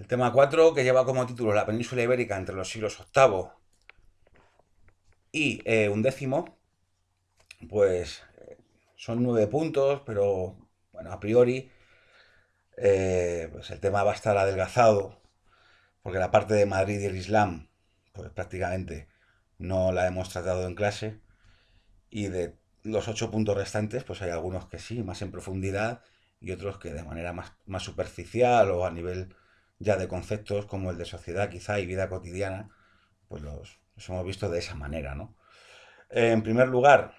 El tema 4, que lleva como título La península ibérica entre los siglos octavo y undécimo, pues son 9 puntos, pero bueno, a priori pues el tema va a estar adelgazado, porque la parte de Madrid y el Islam, pues prácticamente no la hemos tratado en clase, y de los 8 puntos restantes, pues hay algunos que sí, más en profundidad, y otros que de manera más superficial o a nivel ya de conceptos como el de sociedad quizá y vida cotidiana, pues los hemos visto de esa manera, ¿no? En primer lugar,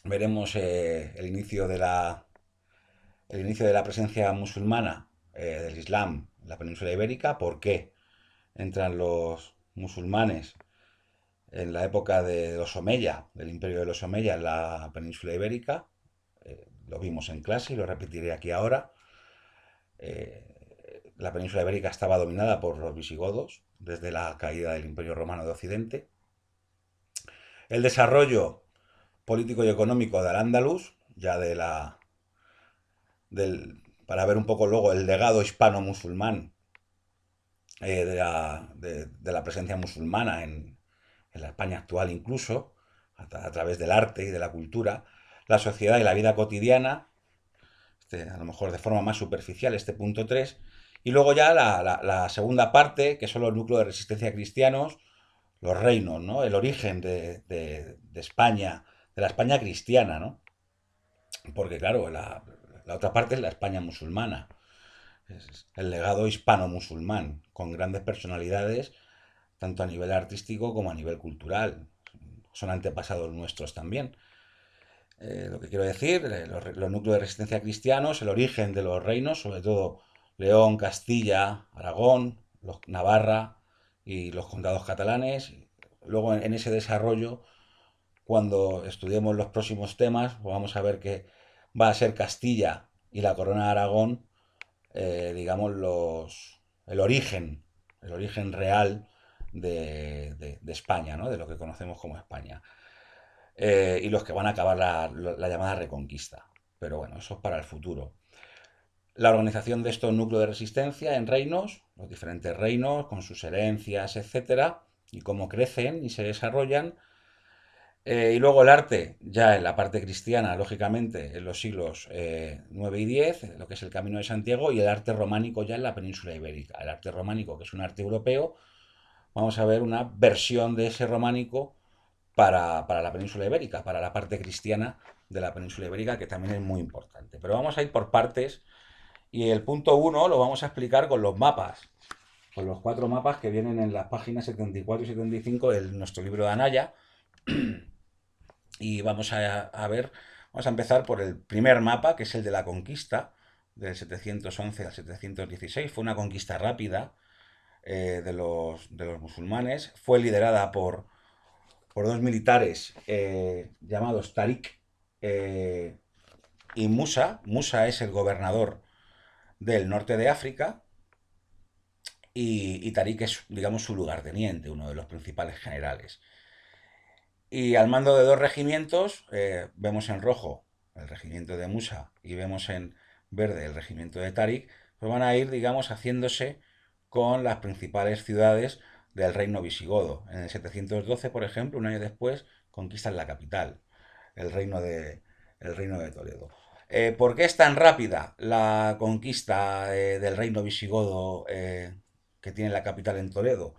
veremos el inicio de la presencia musulmana del Islam en la península ibérica. ¿Por qué entran los musulmanes en la época de los Omeya, del imperio de los Omeya en la península ibérica? Lo vimos en clase y lo repetiré aquí ahora. La península ibérica estaba dominada por los visigodos desde la caída del imperio romano de Occidente. El desarrollo político y económico de Al-Ándalus, ya para ver un poco luego el legado hispano-musulmán de la presencia musulmana en la España actual incluso, a través del arte y de la cultura, la sociedad y la vida cotidiana, a lo mejor de forma más superficial, este punto 3, y luego ya la segunda parte, que son los núcleos de resistencia cristianos, los reinos, ¿no? El origen de España, de la España cristiana, ¿no? Porque claro, la otra parte es la España musulmana, es el legado hispano-musulmán, con grandes personalidades, tanto a nivel artístico como a nivel cultural. Son antepasados nuestros también. Lo que quiero decir, los núcleos de resistencia cristianos, el origen de los reinos, sobre todo León, Castilla, Aragón, Navarra y los condados catalanes. Luego en ese desarrollo, cuando estudiemos los próximos temas, pues vamos a ver que va a ser Castilla y la corona de Aragón, digamos, el origen real de España, ¿no? De lo que conocemos como España. Y los que van a acabar la llamada Reconquista. Pero bueno, eso es para el futuro. La organización de estos núcleos de resistencia en reinos, los diferentes reinos, con sus herencias, etcétera, y cómo crecen y se desarrollan. Y luego el arte, ya en la parte cristiana, lógicamente, en los siglos 9 y 10, lo que es el Camino de Santiago, y el arte románico ya en la península ibérica. El arte románico, que es un arte europeo, vamos a ver una versión de ese románico para la península ibérica, para la parte cristiana de la península ibérica, que también es muy importante. Pero vamos a ir por partes y el punto uno lo vamos a explicar con los mapas, con los 4 mapas que vienen en las páginas 74 y 75 de nuestro libro de Anaya. Y vamos a empezar por el primer mapa, que es el de la conquista, del 711 al 716. Fue una conquista rápida de los musulmanes. Fue liderada por dos militares llamados Tarik y Musa. Musa es el gobernador del norte de África y Tarik es, digamos, su lugarteniente, uno de los principales generales. Y al mando de dos regimientos, vemos en rojo el regimiento de Musa y vemos en verde el regimiento de Tarik, pues van a ir, digamos, haciéndose con las principales ciudades del reino visigodo. En el 712, por ejemplo, un año después, conquistan la capital, el reino de Toledo. ¿Por qué es tan rápida la conquista del reino visigodo que tiene la capital en Toledo?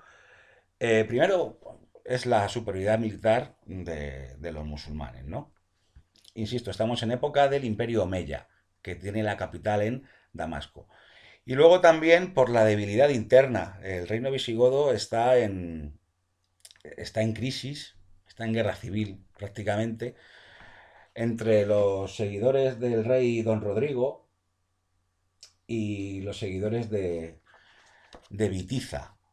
Primero es la superioridad militar de los musulmanes, ¿no? Insisto, estamos en época del Imperio Omeya, que tiene la capital en Damasco. Y luego también por la debilidad interna. El reino visigodo está en crisis, está en guerra civil prácticamente, entre los seguidores del rey Don Rodrigo y los seguidores de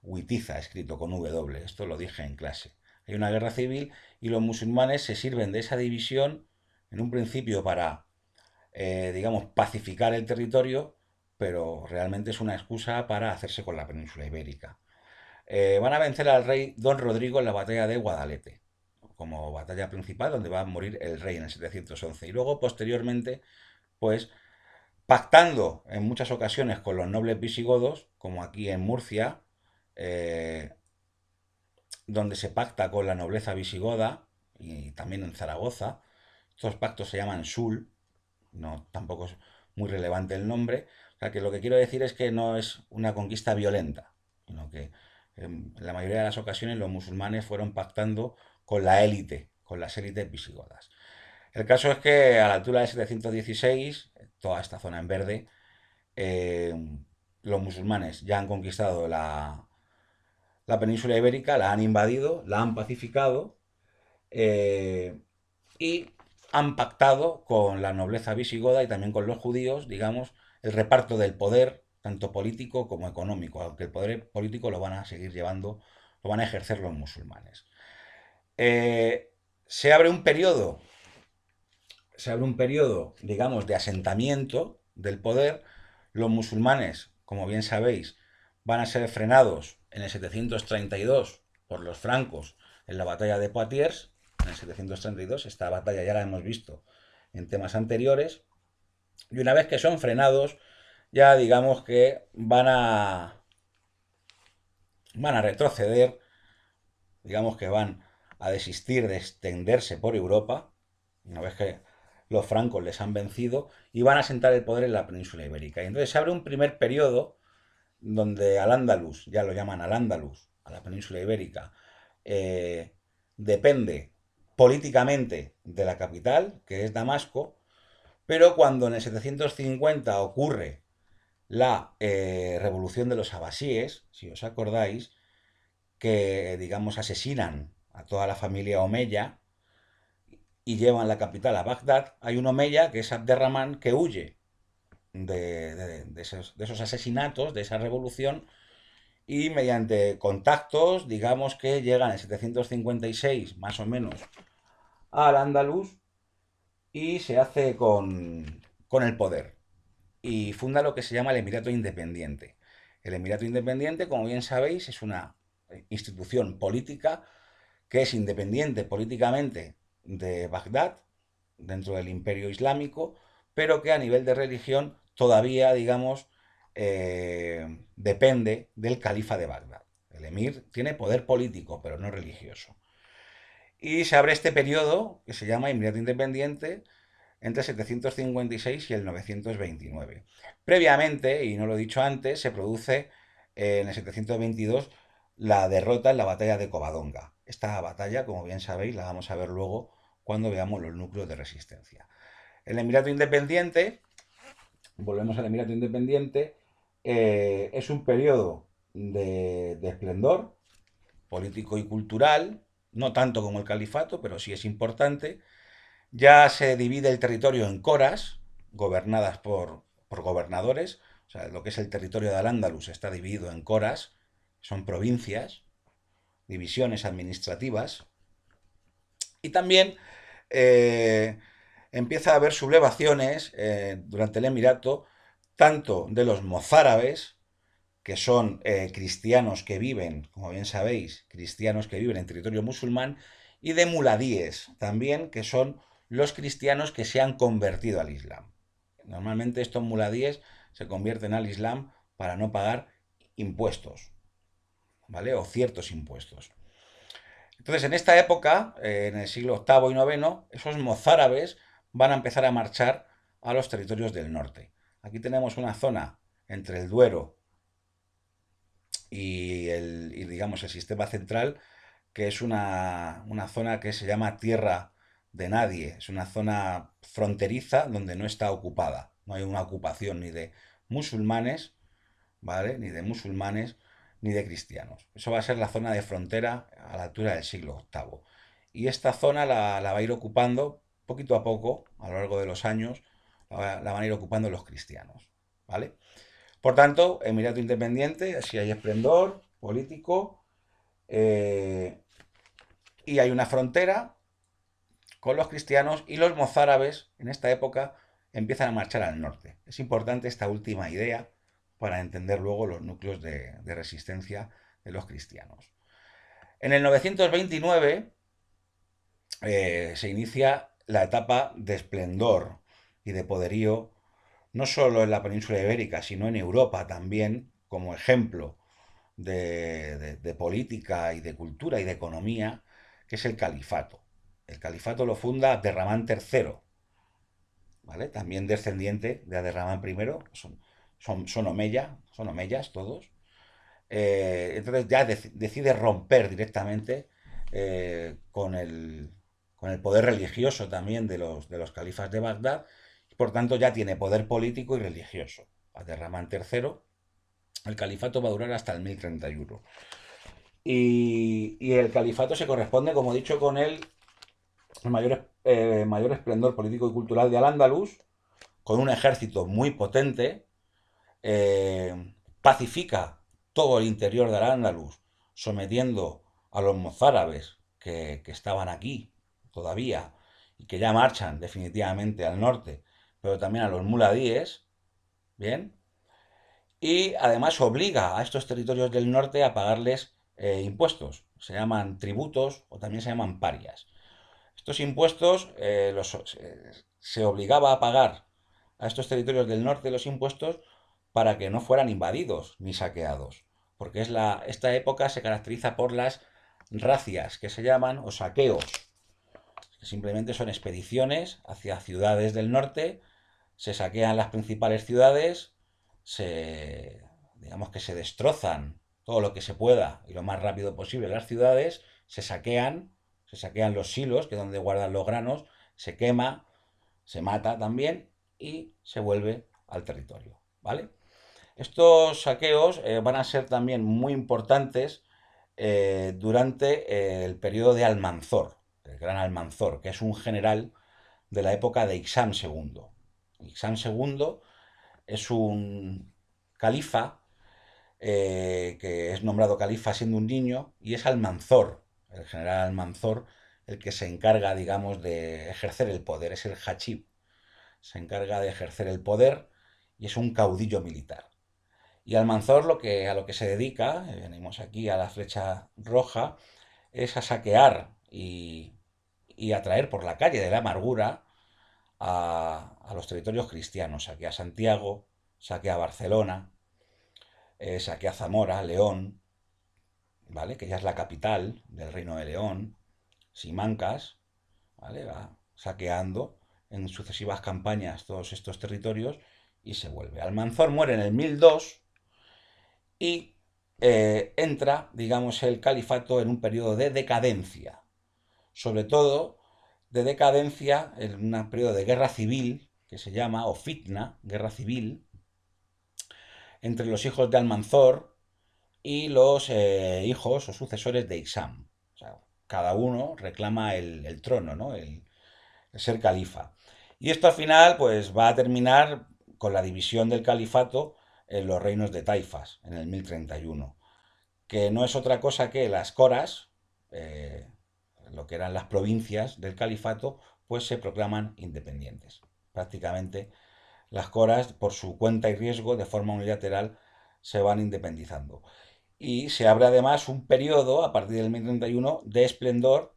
Witiza, escrito con W, esto lo dije en clase. Hay una guerra civil y los musulmanes se sirven de esa división en un principio para, digamos, pacificar el territorio, pero realmente es una excusa para hacerse con la península ibérica. Van a vencer al rey Don Rodrigo en la batalla de Guadalete, como batalla principal donde va a morir el rey en el 711. Y luego, posteriormente, pues pactando en muchas ocasiones con los nobles visigodos, como aquí en Murcia, eh, donde se pacta con la nobleza visigoda, y también en Zaragoza. Estos pactos se llaman Sul, no, tampoco es muy relevante el nombre. O sea, que lo que quiero decir es que no es una conquista violenta, sino que en la mayoría de las ocasiones los musulmanes fueron pactando con la élite, con las élites visigodas. El caso es que a la altura de 716, toda esta zona en verde, eh, los musulmanes ya han conquistado la península ibérica, la han invadido, la han pacificado, eh, y han pactado con la nobleza visigoda y también con los judíos, digamos, el reparto del poder, tanto político como económico, aunque el poder político lo van a seguir llevando, lo van a ejercer los musulmanes. Eh, se abre un periodo, digamos, de asentamiento del poder. Los musulmanes, como bien sabéis, van a ser frenados en el 732 por los francos en la batalla de Poitiers, en el 732. Esta batalla ya la hemos visto en temas anteriores. Y una vez que son frenados, ya digamos que van a retroceder, digamos que van a desistir de extenderse por Europa, una vez que los francos les han vencido, y van a sentar el poder en la península ibérica. Y entonces se abre un primer periodo donde Al-Ándalus, ya lo llaman Al-Ándalus, a la península ibérica, eh, depende políticamente de la capital, que es Damasco, pero cuando en el 750 ocurre la revolución de los abasíes, si os acordáis, que digamos asesinan a toda la familia Omeya y llevan la capital a Bagdad, hay un Omeya que es Abderramán que huye de esos asesinatos, de esa revolución, y mediante contactos, digamos que llegan en 756 más o menos al Andaluz y se hace con el poder y funda lo que se llama el Emirato Independiente. El Emirato Independiente, como bien sabéis, es una institución política que es independiente políticamente de Bagdad, dentro del Imperio Islámico, pero que a nivel de religión todavía, digamos, depende del califa de Bagdad. El emir tiene poder político, pero no religioso. Y se abre este periodo que se llama Emirato Independiente entre 756 y el 929. Previamente, y no lo he dicho antes, se produce en el 722 la derrota en la batalla de Covadonga. Esta batalla, como bien sabéis, la vamos a ver luego cuando veamos los núcleos de resistencia. El Emirato Independiente, volvemos al Emirato Independiente, es un periodo de esplendor político y cultural, no tanto como el califato, pero sí es importante. Ya se divide el territorio en coras, gobernadas por gobernadores. O sea, lo que es el territorio de Al-Ándalus está dividido en coras, son provincias, divisiones administrativas. Y también eh, empieza a haber sublevaciones durante el Emirato, tanto de los mozárabes, que son cristianos que viven, como bien sabéis, cristianos que viven en territorio musulmán, y de muladíes también, que son los cristianos que se han convertido al Islam. Normalmente estos muladíes se convierten al Islam para no pagar impuestos, ¿vale? O ciertos impuestos. Entonces, en esta época, en el siglo octavo y noveno, esos mozárabes van a empezar a marchar a los territorios del norte. Aquí tenemos una zona entre el Duero y digamos el sistema central, que es una zona que se llama Tierra de Nadie. Es una zona fronteriza donde no está ocupada. No hay una ocupación ni de musulmanes, ¿vale? Ni de musulmanes ni de cristianos. Eso va a ser la zona de frontera a la altura del siglo octavo. Y esta zona la va a ir ocupando poquito a poco, a lo largo de los años, la van a ir ocupando los cristianos, ¿vale? Por tanto, Emirato Independiente, así hay esplendor político, eh, y hay una frontera con los cristianos, y los mozárabes en esta época empiezan a marchar al norte. Es importante esta última idea para entender luego los núcleos de resistencia de los cristianos. En el 929 se inicia la etapa de esplendor y de poderío no solo en la península ibérica, sino en Europa también, como ejemplo de política y de cultura y de economía, que es el califato. El califato lo funda Abderramán III, ¿vale? También descendiente de Abderramán I, son omeyas todos. Entonces ya decide romper directamente con el poder religioso también de los califas de Bagdad, y por tanto ya tiene poder político y religioso. Abderramán III, el califato va a durar hasta el 1031. Y el califato se corresponde, como he dicho, con el mayor esplendor político y cultural de Al-Ándalus, con un ejército muy potente, pacifica todo el interior de Al-Ándalus, sometiendo a los mozárabes que estaban aquí todavía y que ya marchan definitivamente al norte, pero también a los muladíes, ¿bien? Y además obliga a estos territorios del norte a pagarles impuestos. Se llaman tributos o también se llaman parias. Estos impuestos se obligaba a pagar a estos territorios del norte los impuestos para que no fueran invadidos ni saqueados. Porque esta época se caracteriza por las racias que se llaman o saqueos, que simplemente son expediciones hacia ciudades del norte, se saquean las principales ciudades, digamos que se destrozan todo lo que se pueda y lo más rápido posible las ciudades, se saquean los silos, que es donde guardan los granos, se quema, se mata también y se vuelve al territorio, ¿vale? Estos saqueos van a ser también muy importantes durante el periodo de Almanzor, el gran Almanzor, que es un general de la época de Ixam II. Ixam II es un califa que es nombrado califa siendo un niño y es Almanzor, el general Almanzor, el que se encarga, digamos, de ejercer el poder, es el hachib, se encarga de ejercer el poder y es un caudillo militar. Y Almanzor a lo que se dedica, venimos aquí a la flecha roja, es a saquear y atraer por la calle de la amargura a los territorios cristianos. Saquea Santiago, saquea Barcelona, saquea Zamora, León, ¿vale? Que ya es la capital del Reino de León, Simancas, ¿vale? Va saqueando en sucesivas campañas todos estos territorios y se vuelve. Almanzor muere en el 1002 y entra, digamos, el califato en un periodo de decadencia, sobre todo de decadencia en un periodo de guerra civil, que se llama, o fitna, guerra civil, entre los hijos de Almanzor y los hijos o sucesores de Ixam. O sea, cada uno reclama el trono, ¿no? El ser califa. Y esto al final pues va a terminar con la división del califato en los reinos de Taifas, en el 1031, que no es otra cosa que las coras, eh, lo que eran las provincias del califato, pues se proclaman independientes. Prácticamente las coras, por su cuenta y riesgo, de forma unilateral, se van independizando. Y se abre además un periodo, a partir del 1031, de esplendor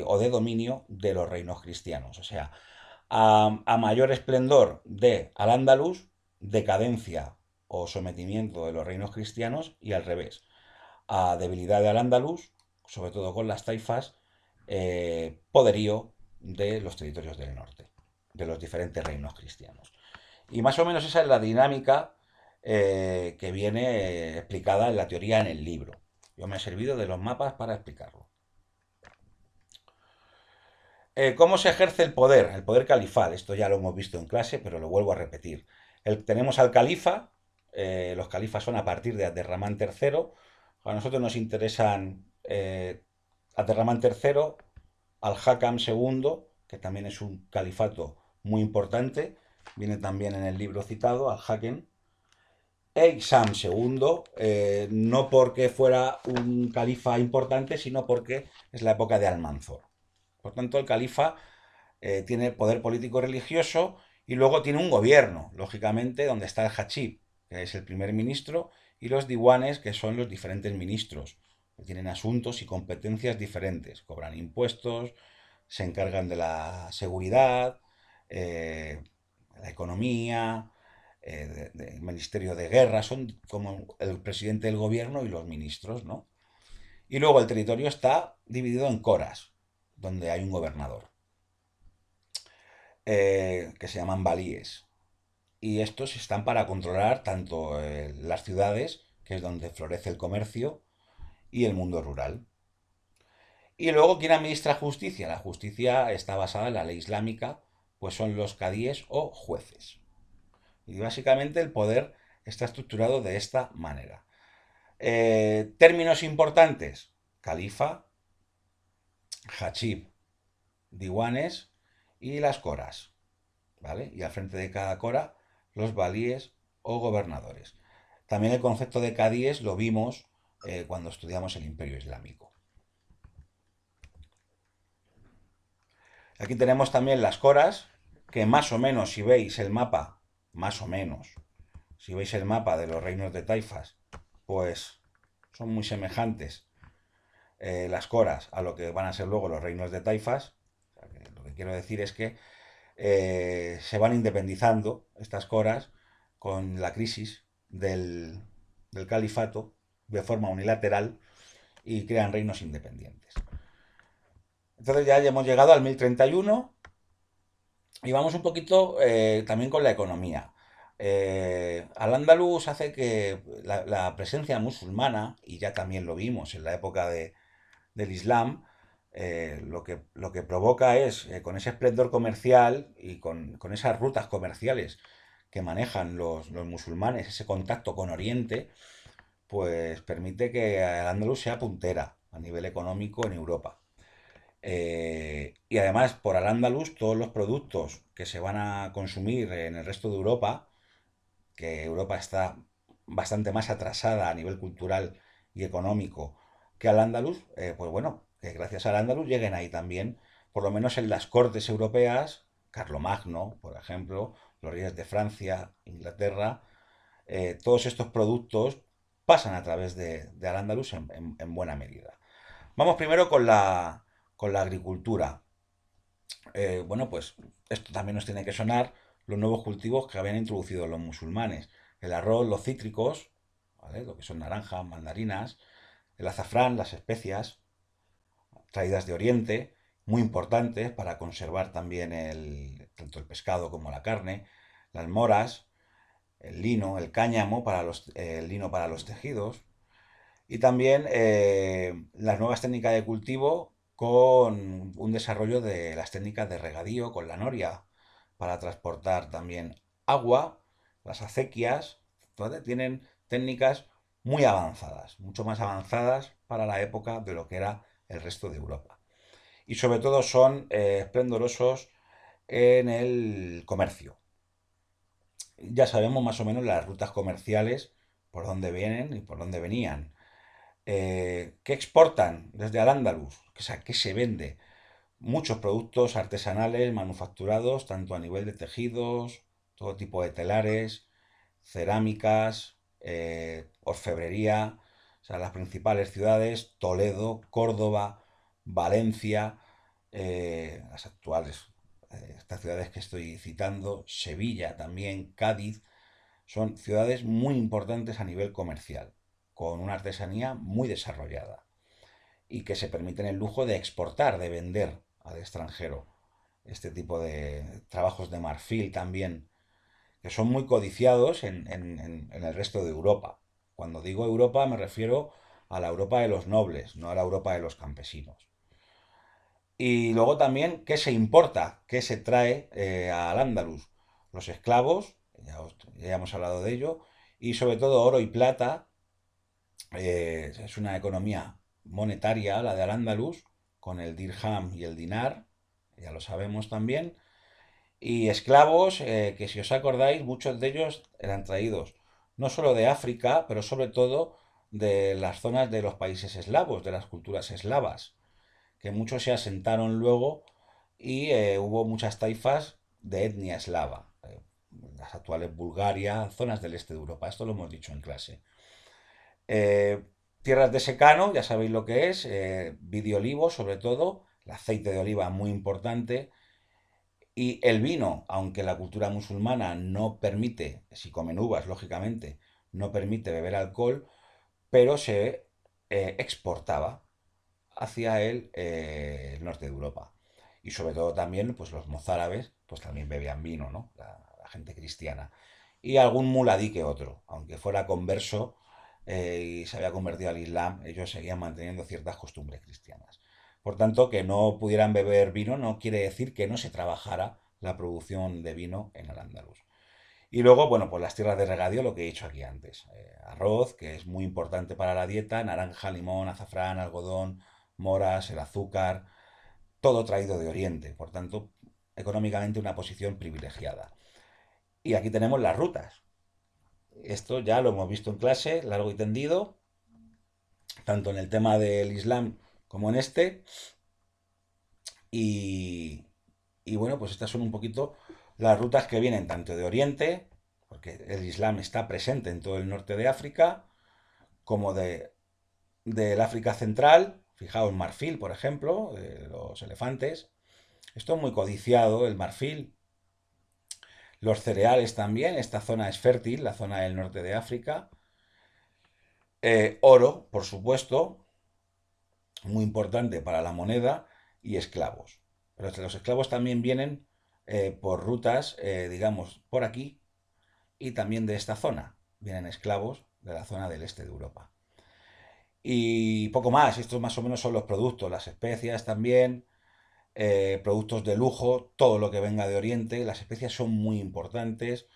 o de dominio de los reinos cristianos. O sea, a mayor esplendor de Al-Ándalus, decadencia o sometimiento de los reinos cristianos, y al revés, a debilidad de Al-Ándalus, sobre todo con las taifas, poderío de los territorios del norte, de los diferentes reinos cristianos. Y más o menos esa es la dinámica que viene explicada en la teoría en el libro. Yo me he servido de los mapas para explicarlo. ¿Cómo se ejerce el poder? El poder califal. Esto ya lo hemos visto en clase, pero lo vuelvo a repetir. Tenemos al califa. Los califas son a partir de Abderramán III. A nosotros nos interesan Abderramán III, Al-Hakam II, que también es un califato muy importante. Viene también en el libro citado, Al-Hakem. E Ixam II, no porque fuera un califa importante, sino porque es la época de Almanzor. Por tanto, el califa tiene poder político religioso y luego tiene un gobierno, lógicamente, donde está el hachib, que es el primer ministro, y los diwanes, que son los diferentes ministros, que tienen asuntos y competencias diferentes, cobran impuestos, se encargan de la seguridad, la economía, el Ministerio de Guerra, son como el presidente del gobierno y los ministros, ¿no? Y luego el territorio está dividido en coras, donde hay un gobernador, que se llaman valíes. Y estos están para controlar tanto las ciudades, que es donde florece el comercio, y el mundo rural. Y luego, ¿quién administra justicia? La justicia está basada en la ley islámica, pues son los cadíes o jueces. Y básicamente el poder está estructurado de esta manera. Términos importantes: califa, hachib, diwanes y las coras, ¿vale? Y al frente de cada cora, los valíes o gobernadores. También el concepto de cadíes lo vimos cuando estudiamos el Imperio Islámico. Aquí tenemos también las coras, que más o menos, si veis el mapa, más o menos, si veis el mapa de los reinos de taifas, pues son muy semejantes las coras a lo que van a ser luego los reinos de taifas. O sea, que lo que quiero decir es que se van independizando estas coras con la crisis del califato de forma unilateral y crean reinos independientes. Entonces ya hemos llegado al 1031 y vamos un poquito también con la economía. Al-Ándalus hace que la presencia musulmana, y ya también lo vimos en la época del Islam, lo que provoca es, con ese esplendor comercial y con esas rutas comerciales que manejan los musulmanes, ese contacto con Oriente, pues permite que Al-Ándalus sea puntera a nivel económico en Europa. Y además, por Al-Ándalus, todos los productos que se van a consumir en el resto de Europa, que Europa está bastante más atrasada a nivel cultural y económico que Al-Ándalus, pues bueno, que gracias al Ándalus lleguen ahí también, por lo menos en las cortes europeas, Carlomagno, por ejemplo, los reyes de Francia, Inglaterra, todos estos productos pasan a través de Al-Ándalus en buena medida. Vamos primero con la agricultura. Bueno, pues esto también nos tiene que sonar los nuevos cultivos que habían introducido los musulmanes. El arroz, los cítricos, ¿vale? Lo que son naranjas, mandarinas, el azafrán, las especias traídas de Oriente, muy importantes para conservar también tanto el pescado como la carne, las moras, el lino, el cáñamo, el lino para los tejidos, y también las nuevas técnicas de cultivo con un desarrollo de las técnicas de regadío con la noria para transportar también agua, las acequias, ¿vale? Tienen técnicas muy avanzadas, mucho más avanzadas para la época de lo que era el resto de Europa. Y sobre todo son esplendorosos en el comercio. Ya sabemos más o menos las rutas comerciales, por dónde vienen y por dónde venían. ¿Qué exportan desde Al-Ándalus? O sea, ¿qué se vende? Muchos productos artesanales, manufacturados, tanto a nivel de tejidos, todo tipo de telares, cerámicas, orfebrería. O sea, las principales ciudades: Toledo, Córdoba, Valencia, las actuales, estas ciudades que estoy citando, Sevilla también, Cádiz, son ciudades muy importantes a nivel comercial, con una artesanía muy desarrollada y que se permiten el lujo de exportar, de vender al extranjero. Este tipo de trabajos de marfil también, que son muy codiciados en el resto de Europa. Cuando digo Europa me refiero a la Europa de los nobles, no a la Europa de los campesinos. Y luego también, ¿qué se importa? ¿Qué se trae al Andalus? Los esclavos, ya hemos hablado de ello, y sobre todo oro y plata. Es una economía monetaria la de Al-Ándalus, con el dirham y el dinar, ya lo sabemos también. Y esclavos, que si os acordáis, muchos de ellos eran traídos no solo de África, pero sobre todo de las zonas de los países eslavos, de las culturas eslavas, que muchos se asentaron luego y hubo muchas taifas de etnia eslava, las actuales Bulgaria, zonas del este de Europa. Esto lo hemos dicho en clase. Eh, Tierras de secano, ya sabéis lo que es, vid y olivo sobre todo, el aceite de oliva muy importante, Y el vino, aunque la cultura musulmana no permite, si comen uvas, lógicamente, no permite beber alcohol, pero se exportaba hacia el norte de Europa. Y sobre todo también, pues los mozárabes, pues también bebían vino, ¿no? La gente cristiana. Y algún muladí que otro, aunque fuera converso y se había convertido al Islam, ellos seguían manteniendo ciertas costumbres cristianas. Por tanto, que no pudieran beber vino no quiere decir que no se trabajara la producción de vino en Al-Ándalus. Y luego, bueno, pues las tierras de regadío, lo que he dicho aquí antes. Arroz, que es muy importante para la dieta, naranja, limón, azafrán, algodón, moras, el azúcar, todo traído de Oriente. Por tanto, económicamente una posición privilegiada. Y aquí tenemos las rutas. Esto ya lo hemos visto en clase, largo y tendido, tanto en el tema del Islam como en este. Y, y bueno, pues estas son un poquito las rutas que vienen tanto de Oriente, porque el Islam está presente en todo el norte de África, como del África Central. Fijaos, marfil, por ejemplo, de los elefantes. Esto es muy codiciado, el marfil. Los cereales también, esta zona es fértil, la zona del norte de África. Oro, por supuesto, muy importante para la moneda, y esclavos. Pero los esclavos también vienen por rutas, digamos, por aquí y también de esta zona. Vienen esclavos de la zona del este de Europa. Y poco más, estos más o menos son los productos, las especias también, productos de lujo, todo lo que venga de Oriente. Las especias son muy importantes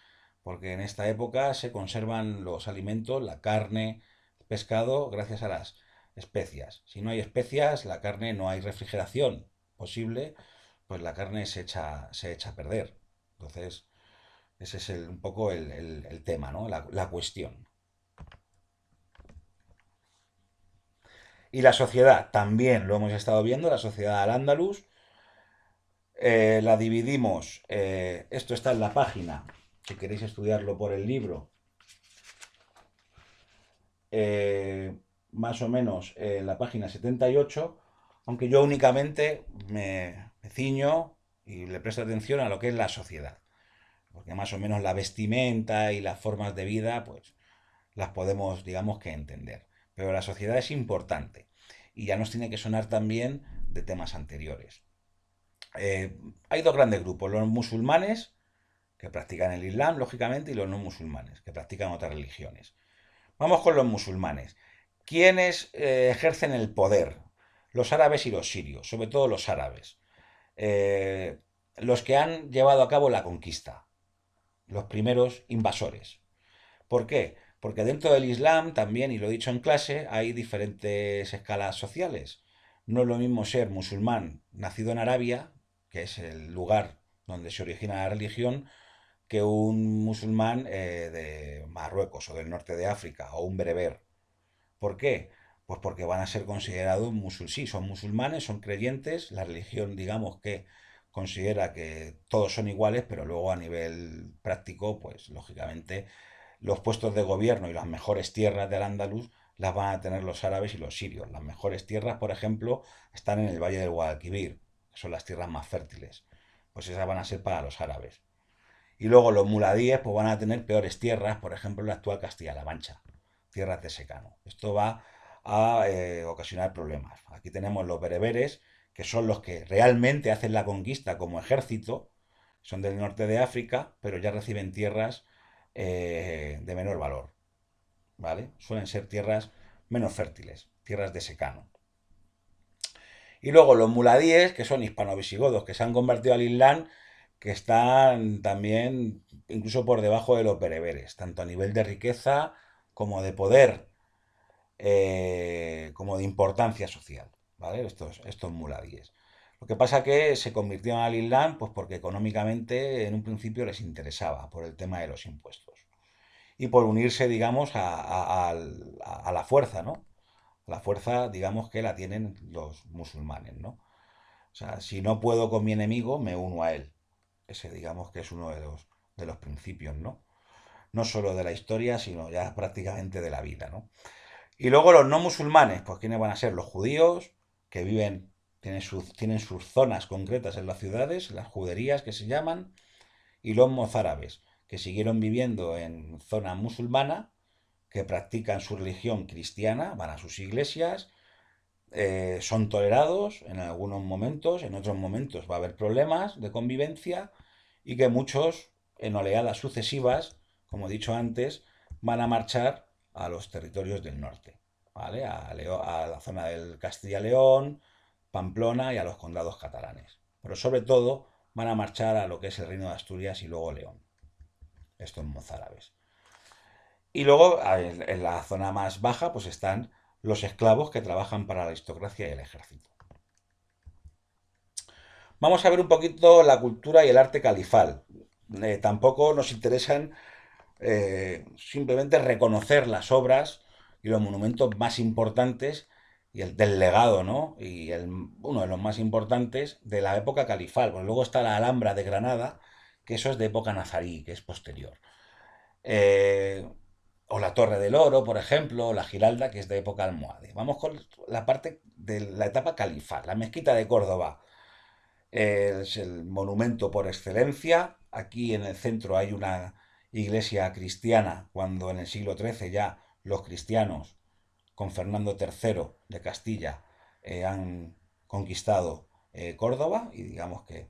porque en esta época se conservan los alimentos, la carne, el pescado, gracias a las especias. Si no hay especias, la carne no hay refrigeración posible, pues la carne se echa a perder. Entonces, ese es un poco el tema, ¿no? La cuestión. Y la sociedad, también lo hemos estado viendo, la sociedad al-Ándalus, la dividimos, esto está en la página, si queréis estudiarlo por el libro, más o menos la página 78, aunque yo únicamente me ciño y le presto atención a lo que es la sociedad, porque más o menos la vestimenta y las formas de vida, pues las podemos, digamos que entender. Pero la sociedad es importante y ya nos tiene que sonar también de temas anteriores. Hay dos grandes grupos, los musulmanes, que practican el Islam, lógicamente, y los no musulmanes, que practican otras religiones. Vamos con los musulmanes. ¿Quiénes ejercen el poder? Los árabes y los sirios, sobre todo los árabes. Eh, los que han llevado a cabo la conquista, los primeros invasores. ¿Por qué? Porque dentro del Islam también, y lo he dicho en clase, hay diferentes escalas sociales. No es lo mismo ser musulmán nacido en Arabia, que es el lugar donde se origina la religión, que un musulmán de Marruecos o del norte de África o un bereber. ¿Por qué? Pues porque van a ser considerados musulmanes. Sí, son musulmanes, son creyentes, la religión, digamos que considera que todos son iguales, pero luego a nivel práctico, pues lógicamente los puestos de gobierno y las mejores tierras del Andaluz las van a tener los árabes y los sirios. Las mejores tierras, por ejemplo, están en el Valle del Guadalquivir, que son las tierras más fértiles. Pues esas van a ser para los árabes. Y luego los muladíes pues van a tener peores tierras, por ejemplo, en la actual Castilla-La Mancha, tierras de secano. Esto va a ocasionar problemas. Aquí tenemos los bereberes, que son los que realmente hacen la conquista como ejército, son del norte de África, pero ya reciben tierras de menor valor, ¿vale? Suelen ser tierras menos fértiles, tierras de secano. Y luego los muladíes, que son hispano-visigodos, que se han convertido al Islam, que están también incluso por debajo de los bereberes, tanto a nivel de riqueza como de poder, como de importancia social, ¿vale? Estos muladíes. Lo que pasa que se convirtieron al Islam pues porque económicamente en un principio les interesaba por el tema de los impuestos y por unirse, digamos, a la fuerza, ¿no? La fuerza, digamos, que la tienen los musulmanes, ¿no? O sea, si no puedo con mi enemigo, me uno a él. Ese, digamos, que es uno de los principios, ¿no? No solo de la historia, sino ya prácticamente de la vida, ¿no? Y luego los no musulmanes, pues ¿quiénes van a ser? Los judíos, que viven tienen sus zonas concretas en las ciudades, las juderías que se llaman, y los mozárabes, que siguieron viviendo en zona musulmana, que practican su religión cristiana, van a sus iglesias, son tolerados en algunos momentos, en otros momentos va a haber problemas de convivencia y que muchos, en oleadas sucesivas, como he dicho antes, van a marchar a los territorios del norte, ¿vale? A la zona del Castilla-León, Pamplona y a los condados catalanes. Pero sobre todo van a marchar a lo que es el Reino de Asturias y luego León, estos mozárabes. Y luego en la zona más baja pues están los esclavos que trabajan para la aristocracia y el ejército. Vamos a ver un poquito la cultura y el arte califal. Tampoco nos interesan simplemente reconocer las obras y los monumentos más importantes y el del legado, ¿no? Uno de los más importantes de la época califal. Pues luego está la Alhambra de Granada, que eso es de época nazarí, que es posterior. Eh, o la Torre del Oro, por ejemplo, o la Giralda, que es de época almohade. Vamos con la parte de la etapa califal. La mezquita de Córdoba es el monumento por excelencia. Aquí en el centro hay una iglesia cristiana, cuando en el siglo XIII ya los cristianos, con Fernando III de Castilla, han conquistado Córdoba y digamos que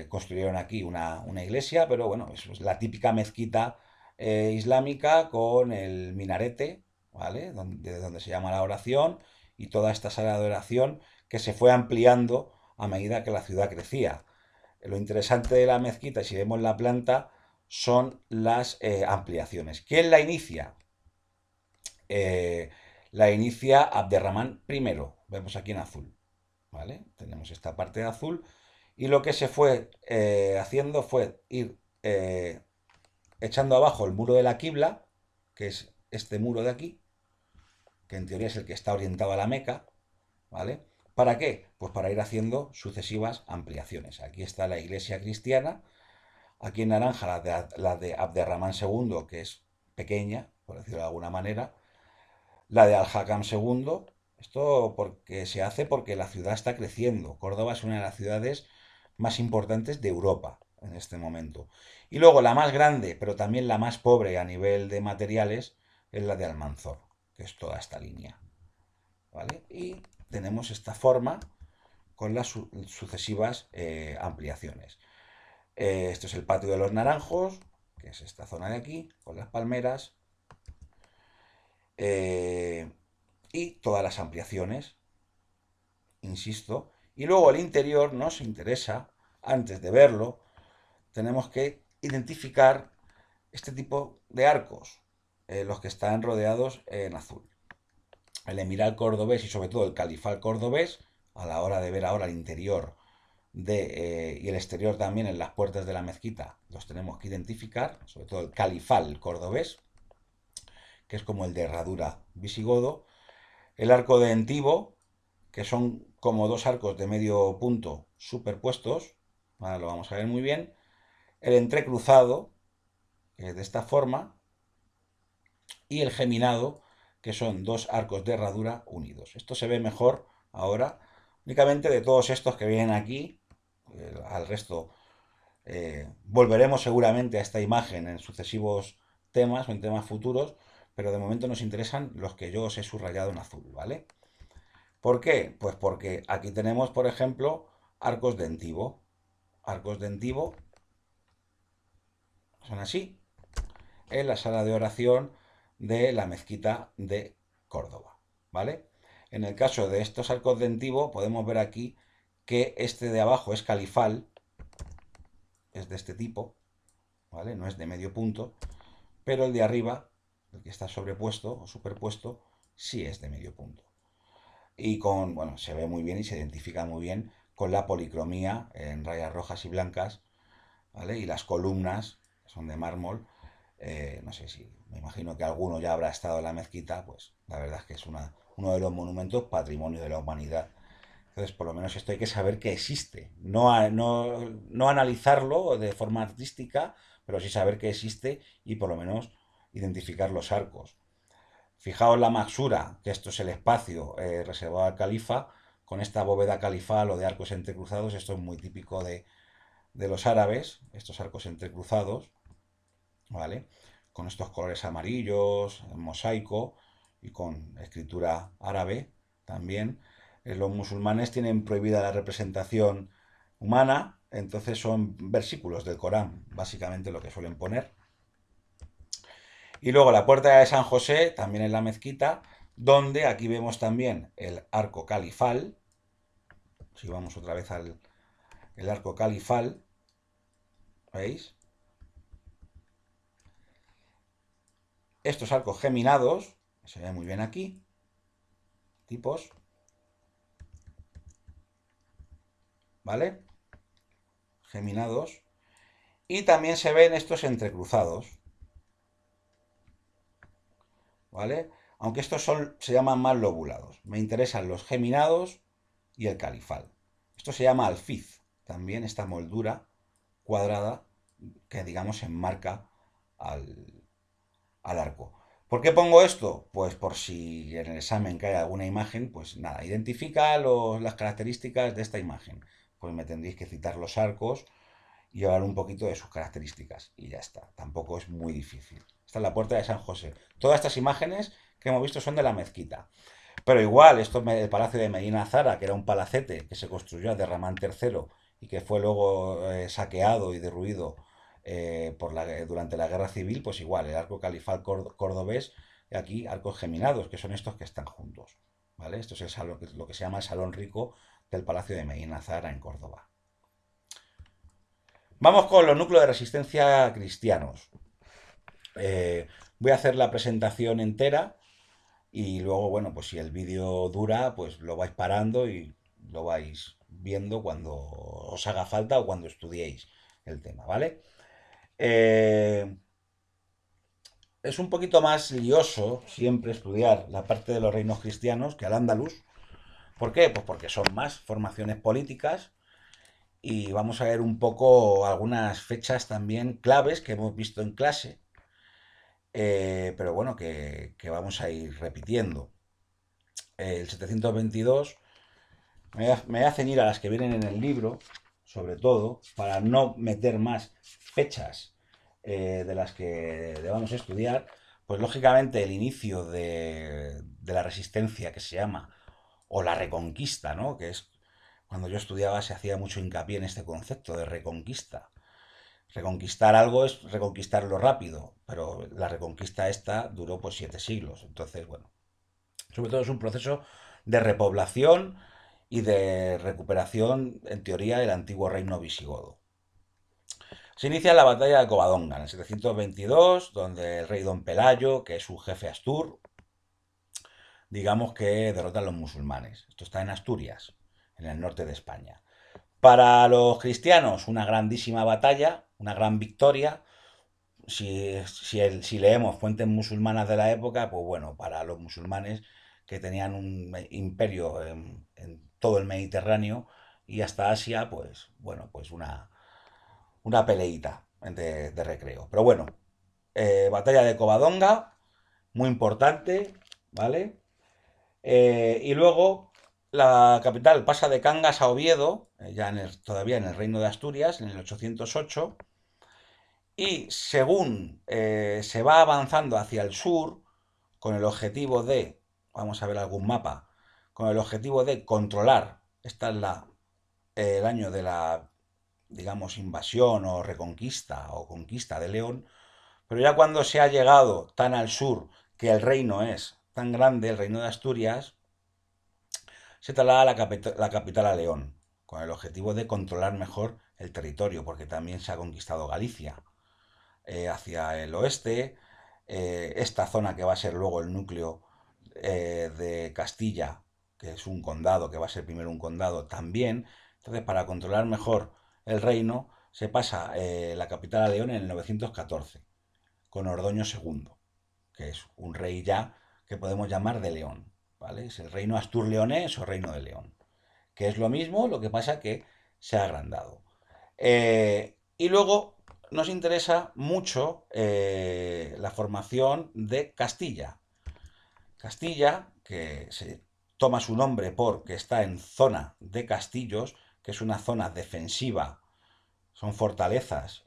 construyeron aquí una iglesia, pero bueno, eso es la típica mezquita islámica con el minarete, ¿vale? De donde se llama la oración y toda esta sala de oración que se fue ampliando a medida que la ciudad crecía. Lo interesante de la mezquita, si vemos la planta, son las ampliaciones. ¿Quién la inicia? Eh, la inicia Abderramán I, vemos aquí en azul, ¿vale? Tenemos esta parte de azul y lo que se fue haciendo fue ir echando abajo el muro de la Qibla, que es este muro de aquí, que en teoría es el que está orientado a la Meca, ¿vale? ¿Para qué? Pues para ir haciendo sucesivas ampliaciones. Aquí está la iglesia cristiana, aquí en naranja la de Abderramán II, que es pequeña, por decirlo de alguna manera, la de Al-Hakam II. Esto porque se hace porque la ciudad está creciendo. Córdoba es una de las ciudades más importantes de Europa en este momento. Y luego la más grande, pero también la más pobre a nivel de materiales, es la de Almanzor, que es toda esta línea. ¿Vale? Y tenemos esta forma con las sucesivas ampliaciones. Esto es el patio de los Naranjos, que es esta zona de aquí, con las palmeras. Eh, y todas las ampliaciones, insisto. Y luego el interior nos interesa, antes de verlo, tenemos que identificar este tipo de arcos, los que están rodeados en azul. El emiral cordobés y sobre todo el califal cordobés, a la hora de ver ahora el interior y el exterior también en las puertas de la mezquita, los tenemos que identificar, sobre todo el califal cordobés, que es como el de herradura visigodo, el arco de Entibo, que son como dos arcos de medio punto superpuestos, ¿vale? Lo vamos a ver muy bien, el entrecruzado, que es de esta forma, y el geminado, que son dos arcos de herradura unidos. Esto se ve mejor ahora, únicamente de todos estos que vienen aquí, al resto volveremos seguramente a esta imagen en sucesivos temas o en temas futuros, pero de momento nos interesan los que yo os he subrayado en azul, ¿vale? ¿Por qué? Pues porque aquí tenemos, por ejemplo, arcos de Entibo. Arcos de Entibo son así, en la sala de oración de la mezquita de Córdoba, ¿vale? En el caso de estos arcos de Entibo podemos ver aquí que este de abajo es califal, es de este tipo, ¿vale? No es de medio punto, pero el de arriba, el que está sobrepuesto o superpuesto, sí es de medio punto. Y bueno, se ve muy bien y se identifica muy bien con la policromía en rayas rojas y blancas, ¿vale? Y las columnas, que son de mármol, no sé si, me imagino que alguno ya habrá estado en la mezquita, pues la verdad es que es uno de los monumentos patrimonio de la humanidad. Entonces, por lo menos esto hay que saber que existe. No analizarlo de forma artística, pero sí saber que existe y por lo menos identificar los arcos. Fijaos la maxura, que esto es el espacio reservado al califa, con esta bóveda califal o de arcos entrecruzados. Esto es muy típico de los árabes, estos arcos entrecruzados, ¿vale? Con estos colores amarillos, en mosaico y con escritura árabe también. Los musulmanes tienen prohibida la representación humana, entonces son versículos del Corán, básicamente lo que suelen poner. Y luego la puerta de San José, también en la mezquita, donde aquí vemos también el arco califal. Si vamos otra vez al el arco califal, ¿veis? Estos arcos geminados, se ve muy bien aquí, tipos, ¿vale? Geminados. Y también se ven estos entrecruzados, ¿vale? Aunque estos se llaman más lobulados. Me interesan los geminados y el califal. Esto se llama alfiz, también esta moldura cuadrada que digamos enmarca al, al arco. ¿Por qué pongo esto? Pues por si en el examen cae alguna imagen, pues nada, identifica las características de esta imagen. Pues me tendréis que citar los arcos y hablar un poquito de sus características. Y ya está, tampoco es muy difícil. Esta es la puerta de San José. Todas estas imágenes que hemos visto son de la mezquita. Pero igual, esto es el palacio de Medina Zara, que era un palacete que se construyó de Ramán III y que fue luego saqueado y derruido durante la guerra civil, pues igual, el arco califal cordobés, y aquí arcos geminados, que son estos que están juntos. ¿Vale? Esto es lo que se llama el Salón Rico del Palacio de Medina Zara en Córdoba. Vamos con los núcleos de resistencia cristianos. Voy a hacer la presentación entera y luego, bueno, pues si el vídeo dura, pues lo vais parando y lo vais viendo cuando os haga falta o cuando estudiéis el tema, ¿vale? Es un poquito más lioso siempre estudiar la parte de los reinos cristianos que al andaluz. ¿Por qué? Pues porque son más formaciones políticas y vamos a ver un poco algunas fechas también claves que hemos visto en clase, pero bueno, que vamos a ir repitiendo. El 722 me voy a ceñir a las que vienen en el libro, sobre todo, para no meter más fechas de las que debamos estudiar, pues lógicamente el inicio de la resistencia que se llama, o la reconquista, ¿no? Que es cuando yo estudiaba se hacía mucho hincapié en este concepto de reconquista. Reconquistar algo es reconquistarlo rápido, pero la reconquista esta duró pues 7 siglos. Entonces, bueno, sobre todo es un proceso de repoblación y de recuperación, en teoría, del antiguo reino visigodo. Se inicia la batalla de Covadonga en el 722, donde el rey Don Pelayo, que es un jefe astur, digamos que derrota a los musulmanes. Esto está en Asturias, en el norte de España. Para los cristianos, una grandísima batalla, una gran victoria. Si leemos fuentes musulmanas de la época, pues bueno, para los musulmanes que tenían un imperio en todo el Mediterráneo y hasta Asia, pues bueno, pues una peleita de recreo. Pero bueno, batalla de Covadonga, muy importante, ¿vale? Y luego la capital pasa de Cangas a Oviedo, ya todavía en el Reino de Asturias, en el 808, y según se va avanzando hacia el sur, con el objetivo de, vamos a ver algún mapa, con el objetivo de controlar, esta es el año de la, digamos, invasión o reconquista o conquista de León, pero ya cuando se ha llegado tan al sur que el reino es tan grande, el reino de Asturias, se traslada la capital a León, con el objetivo de controlar mejor el territorio, porque también se ha conquistado Galicia hacia el oeste, esta zona que va a ser luego el núcleo de Castilla, que es un condado, que va a ser primero un condado también. Entonces, para controlar mejor el reino, se pasa la capital a León en el 914, con Ordoño II, que es un rey ya que podemos llamar de León, ¿vale? Es el reino astur-leonés o reino de León, que es lo mismo, lo que pasa que se ha agrandado. Y luego nos interesa mucho la formación de Castilla. Castilla, que toma su nombre porque está en zona de castillos, que es una zona defensiva, son fortalezas,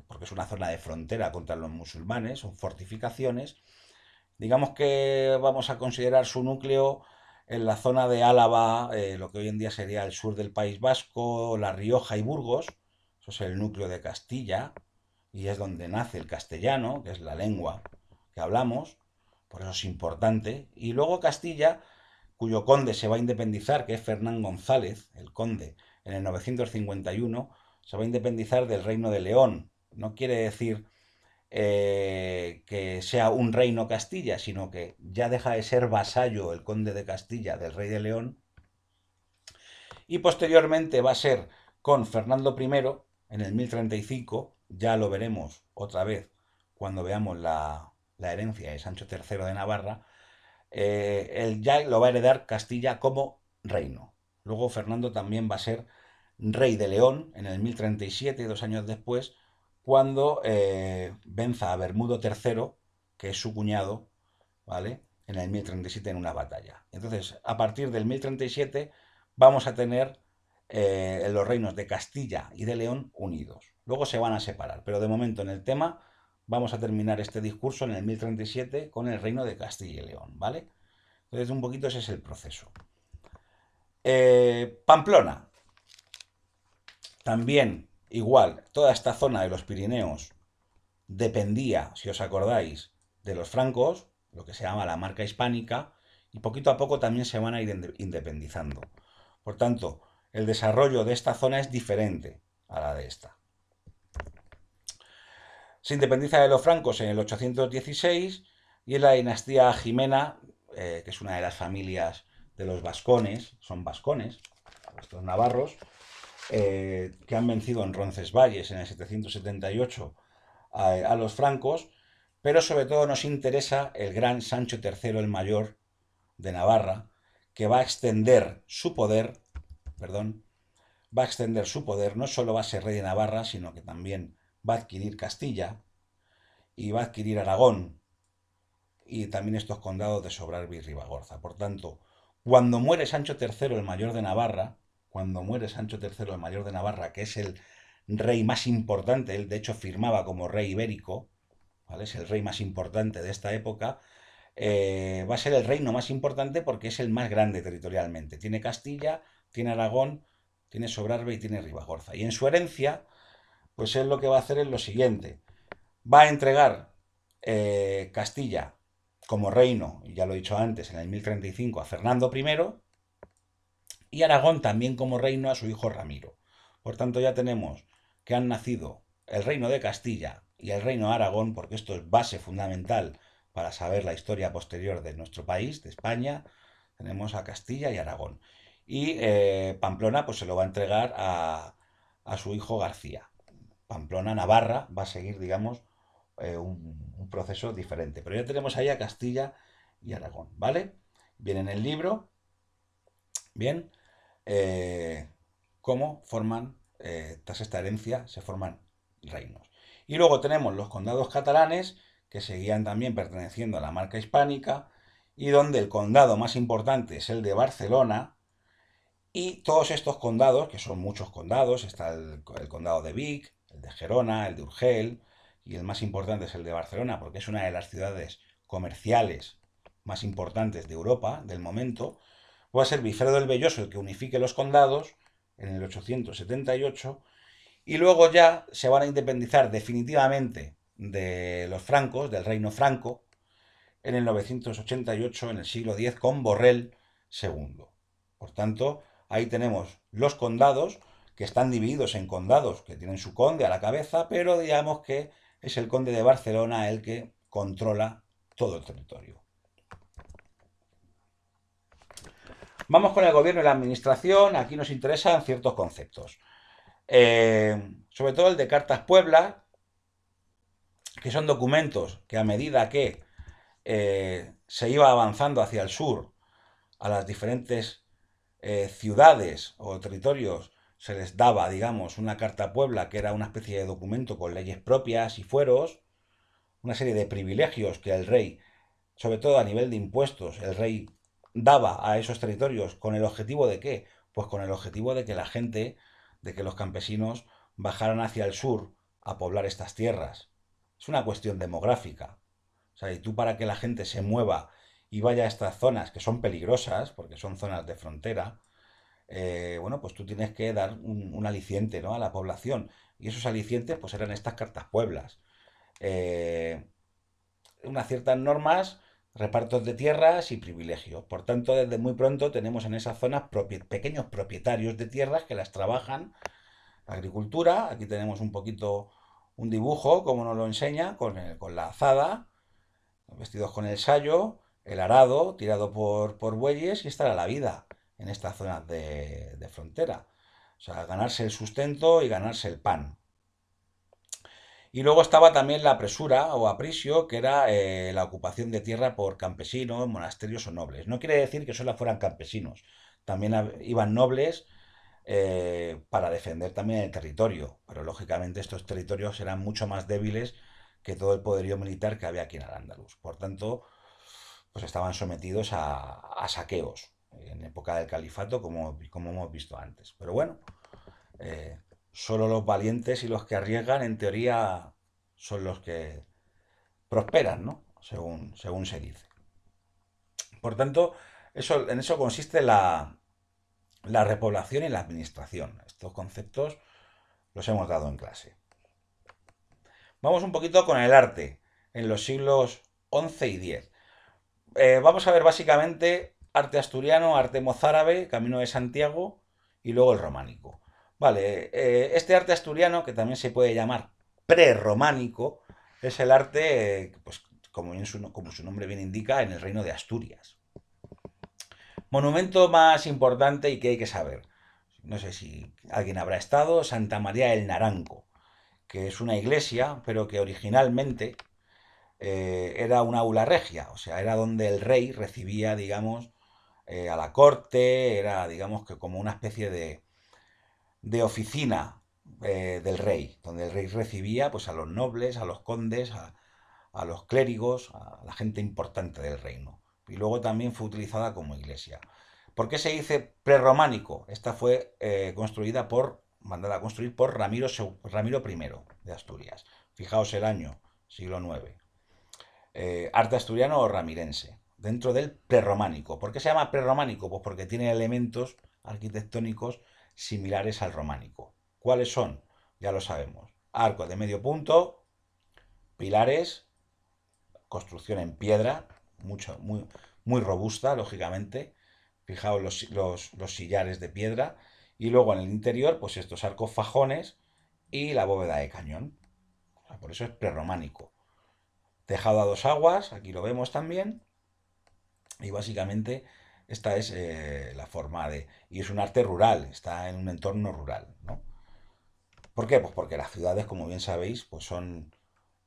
porque es una zona de frontera contra los musulmanes, son fortificaciones. Digamos que vamos a considerar su núcleo en la zona de Álava, lo que hoy en día sería el sur del País Vasco, La Rioja y Burgos. Eso es el núcleo de Castilla y es donde nace el castellano, que es la lengua que hablamos, por eso es importante. Y luego Castilla, cuyo conde se va a independizar, que es Fernán González, el conde, en el 951, se va a independizar del Reino de León. No quiere decir que sea un reino Castilla, sino que ya deja de ser vasallo el conde de Castilla del rey de León, y posteriormente va a ser con Fernando I en el 1035, ya lo veremos otra vez cuando veamos la herencia de Sancho III de Navarra, él ya lo va a heredar Castilla como reino. Luego Fernando también va a ser rey de León en el 1037, 2 años después, cuando venza a Bermudo III, que es su cuñado, ¿vale? En el 1037 en una batalla. Entonces, a partir del 1037 vamos a tener los reinos de Castilla y de León unidos. Luego se van a separar, pero de momento en el tema vamos a terminar este discurso en el 1037 con el reino de Castilla y León, ¿vale? Entonces, un poquito ese es el proceso. Pamplona. También, igual, toda esta zona de los Pirineos dependía, si os acordáis, de los francos, lo que se llama la marca hispánica, y poquito a poco también se van a ir independizando. Por tanto, el desarrollo de esta zona es diferente a la de esta. Se independiza de los francos en el 816 y en la dinastía Jimena, que es una de las familias de los vascones, son vascones, estos navarros, que han vencido en Roncesvalles en el 778 a los francos, pero sobre todo nos interesa el gran Sancho III el Mayor de Navarra, que va a extender su poder, no solo va a ser rey de Navarra, sino que también va a adquirir Castilla y va a adquirir Aragón y también estos condados de Sobrarbe y Ribagorza. Por tanto, cuando muere Sancho III el Mayor de Navarra, que es el rey más importante, él de hecho firmaba como rey ibérico, ¿vale? Es el rey más importante de esta época, va a ser el reino más importante porque es el más grande territorialmente. Tiene Castilla, tiene Aragón, tiene Sobrarbe y tiene Ribagorza. Y en su herencia, pues él lo que va a hacer es lo siguiente. Va a entregar Castilla como reino, y ya lo he dicho antes, en el 1035 a Fernando I, y Aragón también como reino a su hijo Ramiro. Por tanto, ya tenemos que han nacido el reino de Castilla y el reino de Aragón, porque esto es base fundamental para saber la historia posterior de nuestro país, de España. Tenemos a Castilla y Aragón. Y Pamplona pues se lo va a entregar a su hijo García. Pamplona, Navarra, va a seguir, digamos, un proceso diferente. Pero ya tenemos ahí a Castilla y Aragón, ¿vale? Bien, en el libro, bien, cómo forman, tras esta herencia, se forman reinos. Y luego tenemos los condados catalanes, que seguían también perteneciendo a la marca hispánica, y donde el condado más importante es el de Barcelona, y todos estos condados, que son muchos condados, está el condado de Vic, el de Gerona, el de Urgel, y el más importante es el de Barcelona, porque es una de las ciudades comerciales más importantes de Europa del momento. Va a ser Bifredo el Belloso el que unifique los condados en el 878, y luego ya se van a independizar definitivamente de los francos, del reino franco, en el 988, en el siglo X, con Borrell II. Por tanto, ahí tenemos los condados, que están divididos en condados que tienen su conde a la cabeza, pero digamos que es el conde de Barcelona el que controla todo el territorio. Vamos con el gobierno y la administración. Aquí nos interesan ciertos conceptos. Sobre todo el de Cartas Puebla, que son documentos que a medida que se iba avanzando hacia el sur, a las diferentes ciudades o territorios se les daba, digamos, una Carta Puebla, que era una especie de documento con leyes propias y fueros, una serie de privilegios que el rey, sobre todo a nivel de impuestos, el rey daba a esos territorios con el objetivo de qué? Pues con el objetivo de que la gente, de que los campesinos bajaran hacia el sur a poblar estas tierras. Es una cuestión demográfica. O sea, y tú para que la gente se mueva y vaya a estas zonas que son peligrosas, porque son zonas de frontera, bueno, pues tú tienes que dar un aliciente, ¿no?, a la población. Y esos alicientes, pues eran estas cartas pueblas. Eh, Unas ciertas normas, repartos de tierras y privilegios. Por tanto, desde muy pronto tenemos en esas zonas pequeños propietarios de tierras que las trabajan. Agricultura, aquí tenemos un poquito un dibujo, como nos lo enseña, con la azada, vestidos con el sayo, el arado, tirado por bueyes, y esta era la vida en estas zonas de frontera. O sea, ganarse el sustento y ganarse el pan. Y luego estaba también la presura o aprisio, que era la ocupación de tierra por campesinos, monasterios o nobles. No quiere decir que solo fueran campesinos, también iban nobles para defender también el territorio, pero lógicamente estos territorios eran mucho más débiles que todo el poderío militar que había aquí en Al-Ándalus. Por tanto, pues estaban sometidos a saqueos en época del califato, como hemos visto antes. Pero bueno, eh, solo los valientes y los que arriesgan, en teoría, son los que prosperan, ¿no? Según se dice. Por tanto, en eso consiste la repoblación y la administración. Estos conceptos los hemos dado en clase. Vamos un poquito con el arte, en los siglos XI y X. Vamos a ver básicamente arte asturiano, arte mozárabe, Camino de Santiago y luego el románico. Vale, este arte asturiano, que también se puede llamar prerrománico, es el arte, pues como su nombre bien indica, en el reino de Asturias. Monumento más importante y que hay que saber. No sé si alguien habrá estado, Santa María del Naranco, que es una iglesia, pero que originalmente era una aula regia, o sea, era donde el rey recibía, digamos, a la corte, era, digamos, que como una especie de oficina del rey, donde el rey recibía pues a los nobles, a los condes, a los clérigos, a la gente importante del reino. Y luego también fue utilizada como iglesia. ¿Por qué se dice prerrománico? Esta fue mandada a construir por Ramiro I de Asturias. Fijaos el año, siglo IX. Arte asturiano o ramirense, dentro del prerrománico. ¿Por qué se llama prerrománico? Pues porque tiene elementos arquitectónicos similares al románico. ¿Cuáles son? Ya lo sabemos. Arco de medio punto, pilares, construcción en piedra, muy robusta, lógicamente. Fijaos los sillares de piedra. Y luego en el interior, pues estos arcos fajones y la bóveda de cañón. O sea, por eso es prerrománico. Tejado a dos aguas, aquí lo vemos también. Y básicamente esta es la forma de... Y es un arte rural, está en un entorno rural, ¿no? ¿Por qué? Pues porque las ciudades, como bien sabéis, pues son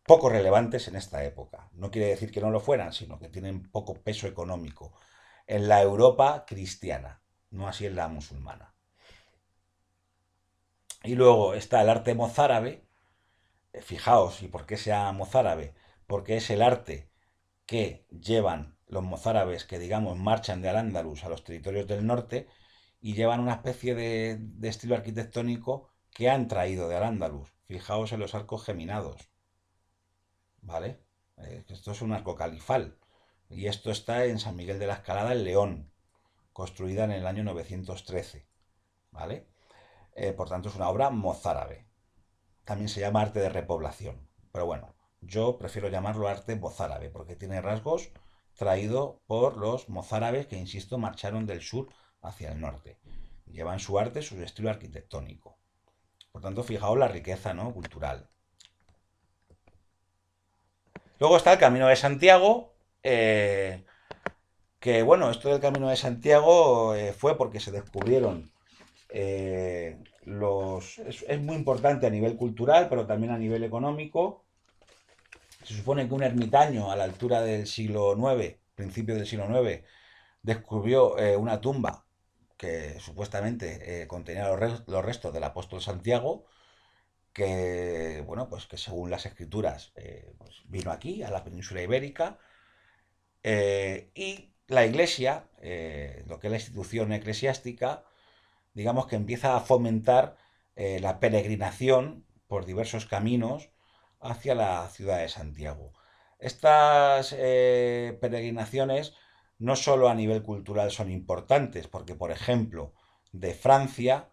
poco relevantes en esta época. No quiere decir que no lo fueran, sino que tienen poco peso económico en la Europa cristiana, no así en la musulmana. Y luego está el arte mozárabe. Fijaos, ¿y por qué se llama mozárabe? Porque es el arte que llevan los mozárabes que, digamos, marchan de Al-Ándalus a los territorios del norte y llevan una especie de estilo arquitectónico que han traído de Al-Ándalus. Fijaos en los arcos geminados, ¿vale? Esto es un arco califal y esto está en San Miguel de la Escalada, en León, construida en el año 913, ¿vale? Por tanto, es una obra mozárabe. También se llama arte de repoblación, pero bueno, yo prefiero llamarlo arte mozárabe porque tiene rasgos traído por los mozárabes que, insisto, marcharon del sur hacia el norte. Llevan su arte, su estilo arquitectónico. Por tanto, fijaos la riqueza, ¿no?, cultural. Luego está el Camino de Santiago, que bueno, esto del Camino de Santiago fue porque se descubrieron es muy importante a nivel cultural, pero también a nivel económico. Se supone que un ermitaño a la altura del siglo IX, principio del siglo IX, descubrió una tumba que supuestamente contenía los restos del apóstol Santiago, que, bueno, pues que según las escrituras pues vino aquí, a la península ibérica, y la iglesia lo que es la institución eclesiástica, digamos que empieza a fomentar la peregrinación por diversos caminos hacia la ciudad de Santiago. Estas peregrinaciones no solo a nivel cultural son importantes, porque por ejemplo, de Francia,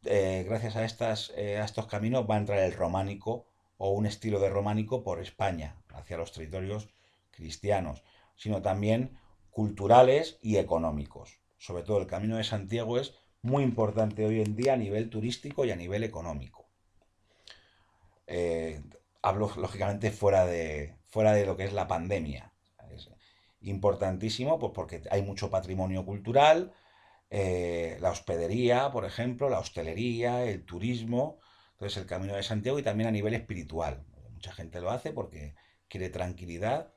gracias a estos caminos va a entrar el románico o un estilo de románico por España, hacia los territorios cristianos, sino también culturales y económicos. Sobre todo el Camino de Santiago es muy importante hoy en día a nivel turístico y a nivel económico. Eh, Hablo lógicamente fuera de lo que es la pandemia. Es importantísimo pues, porque hay mucho patrimonio cultural, la hospedería, por ejemplo, la hostelería, el turismo, entonces el Camino de Santiago y también a nivel espiritual. Mucha gente lo hace porque quiere tranquilidad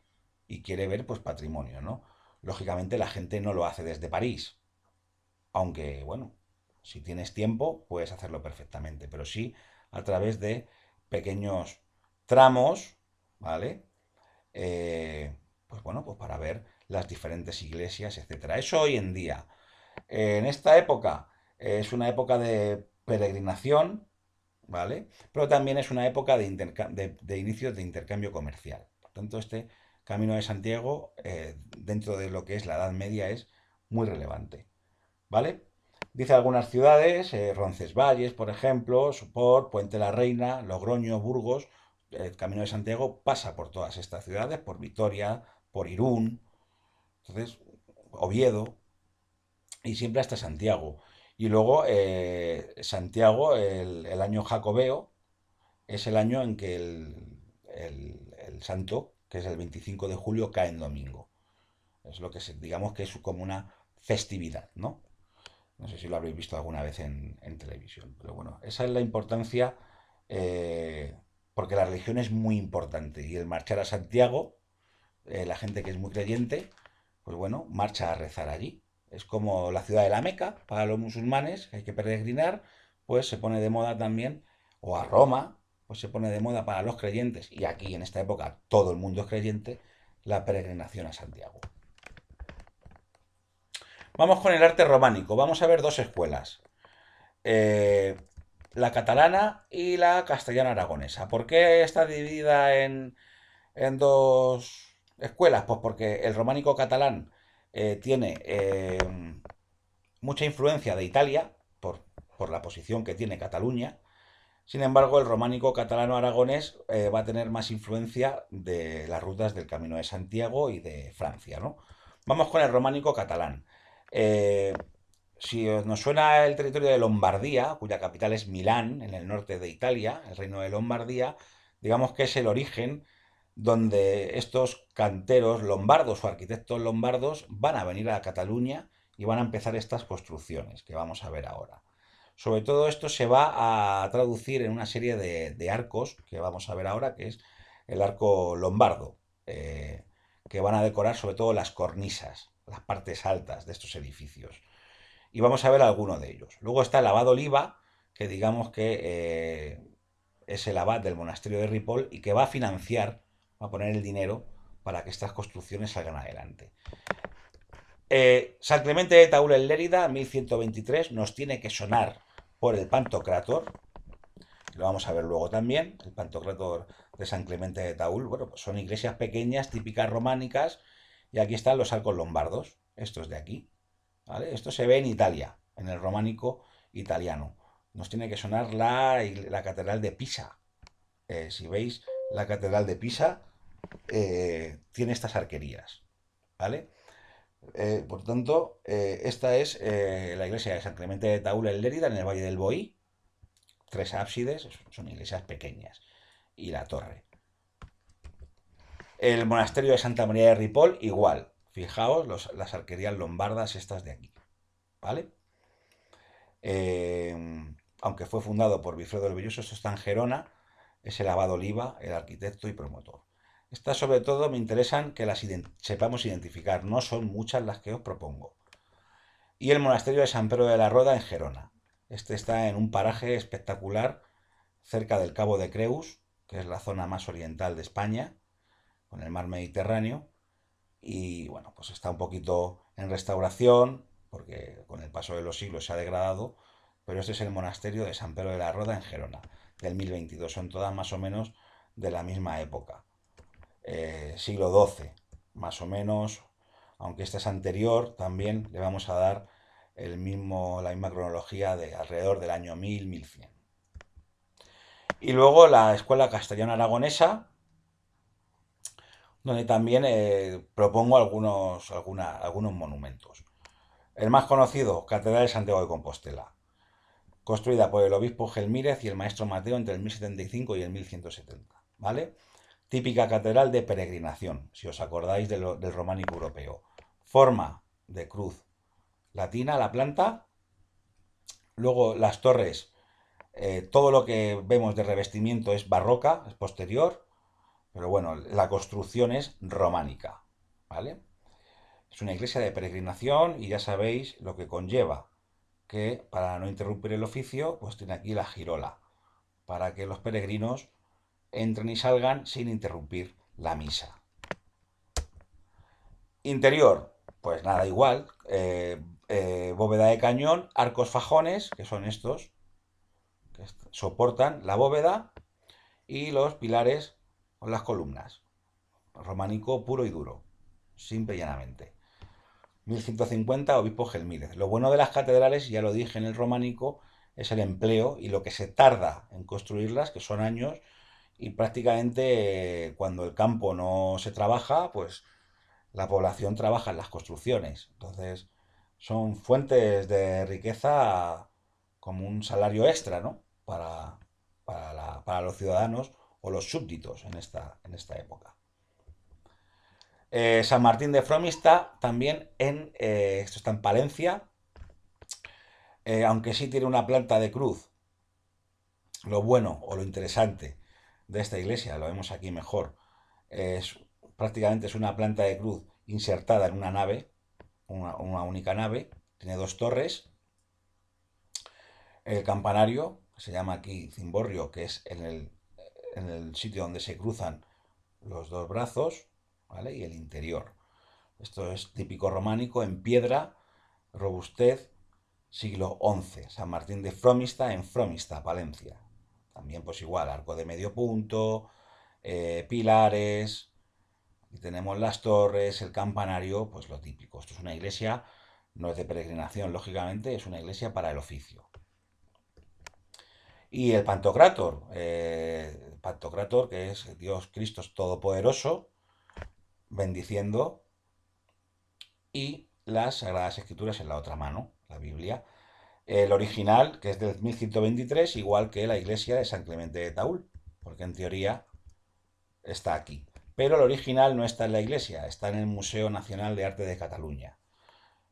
y quiere ver pues patrimonio, ¿no? Lógicamente la gente no lo hace desde París, aunque bueno, si tienes tiempo puedes hacerlo perfectamente, pero sí a través de pequeños tramos, ¿vale? Pues bueno, pues para ver las diferentes iglesias, etcétera. Eso hoy en día. En esta época es una época de peregrinación, ¿vale? Pero también es una época de inicios de intercambio comercial. Por tanto, este Camino de Santiago, dentro de lo que es la Edad Media, es muy relevante, ¿vale? Dice algunas ciudades, Roncesvalles, por ejemplo, Sopot, Puente la Reina, Logroño, Burgos. El Camino de Santiago pasa por todas estas ciudades, por Vitoria, por Irún, entonces, Oviedo, y siempre hasta Santiago. Y luego Santiago, el año jacobeo, es el año en que el santo, que es el 25 de julio, cae en domingo. Es lo que digamos que es como una festividad, ¿no? No sé si lo habréis visto alguna vez en televisión, pero bueno, esa es la importancia, eh, porque la religión es muy importante y el marchar a Santiago, la gente que es muy creyente, pues bueno, marcha a rezar allí. Es como la ciudad de la Meca para los musulmanes, que hay que peregrinar, pues se pone de moda también, o a Roma, pues se pone de moda para los creyentes, y aquí en esta época todo el mundo es creyente, la peregrinación a Santiago. Vamos con el arte románico, vamos a ver dos escuelas. Eh, la catalana y la castellano-aragonesa. ¿Por qué está dividida en dos escuelas? Pues porque el románico catalán tiene mucha influencia de Italia, por la posición que tiene Cataluña. Sin embargo, el románico catalano-aragonés va a tener más influencia de las rutas del Camino de Santiago y de Francia, ¿no? Vamos con el románico catalán. Eh, si nos suena el territorio de Lombardía, cuya capital es Milán, en el norte de Italia, el reino de Lombardía, digamos que es el origen donde estos canteros lombardos o arquitectos lombardos van a venir a Cataluña y van a empezar estas construcciones que vamos a ver ahora. Sobre todo esto se va a traducir en una serie de arcos que vamos a ver ahora, que es el arco lombardo, que van a decorar sobre todo las cornisas, las partes altas de estos edificios. Y vamos a ver alguno de ellos. Luego está el abad Oliva, que digamos que es el abad del monasterio de Ripoll y que va a financiar, va a poner el dinero para que estas construcciones salgan adelante. San Clemente de Taúl en Lérida, 1123, nos tiene que sonar por el Pantocrátor. Lo vamos a ver luego también. El Pantocrátor de San Clemente de Taúl. Bueno, pues son iglesias pequeñas, típicas románicas. Y aquí están los arcos lombardos. Estos de aquí. ¿Vale? Esto se ve en Italia, en el románico italiano. Nos tiene que sonar la catedral de Pisa. Si veis, la catedral de Pisa tiene estas arquerías. ¿Vale? Por tanto, esta es la iglesia de San Clemente de Taúl en Lérida, en el Valle del Boí. Tres ábsides, son iglesias pequeñas. Y la torre. El monasterio de Santa María de Ripoll, igual. Fijaos las arquerías lombardas estas de aquí. ¿Vale? Eh, Aunque fue fundado por Bifredo el Belloso, esto está en Gerona, es el abad Oliva, el arquitecto y promotor. Estas sobre todo me interesan que las sepamos identificar, no son muchas las que os propongo. Y el monasterio de San Pedro de la Roda en Gerona. Este está en un paraje espectacular cerca del Cabo de Creus, que es la zona más oriental de España, con el mar Mediterráneo, y bueno, pues está un poquito en restauración, porque con el paso de los siglos se ha degradado, pero este es el monasterio de San Pedro de la Roda en Gerona, del 1022, son todas más o menos de la misma época, siglo XII, más o menos, aunque este es anterior, también le vamos a dar la misma cronología de alrededor del año 1000-1100. Y luego la Escuela Castellano-Aragonesa, donde también propongo algunos monumentos. El más conocido, Catedral de Santiago de Compostela, construida por el obispo Gelmírez y el maestro Mateo entre el 1075 y el 1170, ¿vale? Típica catedral de peregrinación, si os acordáis del románico europeo. Forma de cruz latina, la planta. Luego las torres, todo lo que vemos de revestimiento es barroca, es posterior, pero bueno, la construcción es románica, ¿vale? Es una iglesia de peregrinación y ya sabéis lo que conlleva, que para no interrumpir el oficio, pues tiene aquí la girola, para que los peregrinos entren y salgan sin interrumpir la misa. Interior, pues nada, igual, bóveda de cañón, arcos fajones, que son estos, que soportan la bóveda, y los pilares o las columnas. Románico puro y duro, simple y llanamente. 1150, obispo Gelmírez. Lo bueno de las catedrales, ya lo dije en el románico, es el empleo y lo que se tarda en construirlas, que son años, y prácticamente cuando el campo no se trabaja, pues la población trabaja en las construcciones. Entonces, son fuentes de riqueza como un salario extra, ¿no? Para los ciudadanos o los súbditos en esta época. San Martín de Fromista, también esto está en Palencia, aunque sí tiene una planta de cruz. Lo bueno o lo interesante de esta iglesia, lo vemos aquí mejor, es prácticamente es una planta de cruz insertada en una nave, una única nave, tiene dos torres, el campanario, que se llama aquí cimborrio, que es en el sitio donde se cruzan los dos brazos, ¿vale? Y el interior. Esto es típico románico, en piedra, robustez, siglo XI. San Martín de Fromista en Fromista, Palencia. También pues igual, arco de medio punto, pilares, y tenemos las torres, el campanario, pues lo típico. Esto es una iglesia, no es de peregrinación, lógicamente, es una iglesia para el oficio. Y el Pantocrátor, que es Dios Cristo Todopoderoso, bendiciendo, y las Sagradas Escrituras en la otra mano, la Biblia. El original, que es del 1123, igual que la iglesia de San Clemente de Taúl, porque en teoría está aquí. Pero el original no está en la iglesia, está en el Museo Nacional de Arte de Cataluña.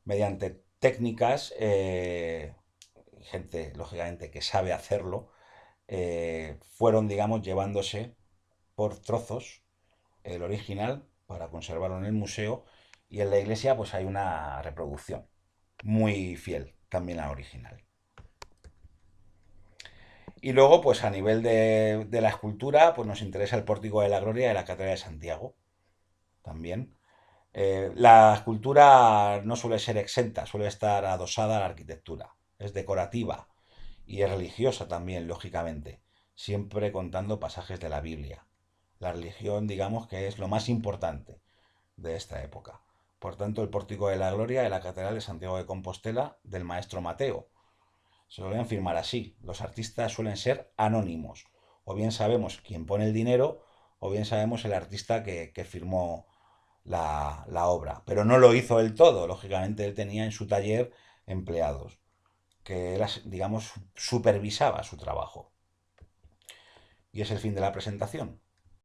Mediante técnicas, gente, lógicamente, que sabe hacerlo, fueron, digamos, llevándose por trozos el original para conservarlo en el museo, y en la iglesia pues hay una reproducción muy fiel también a la original. Y luego, pues a nivel de la escultura, pues nos interesa el Pórtico de la Gloria de la Catedral de Santiago también. La escultura no suele ser exenta, suele estar adosada a la arquitectura. Es decorativa y es religiosa también, lógicamente, siempre contando pasajes de la Biblia. La religión, digamos, que es lo más importante de esta época. Por tanto, el Pórtico de la Gloria de la Catedral de Santiago de Compostela del maestro Mateo. Se lo voy a afirmar así. Los artistas suelen ser anónimos. O bien sabemos quién pone el dinero, o bien sabemos el artista que firmó la obra. Pero no lo hizo él todo. Lógicamente, él tenía en su taller empleados, que él, digamos, supervisaba su trabajo. Y es el fin de la presentación.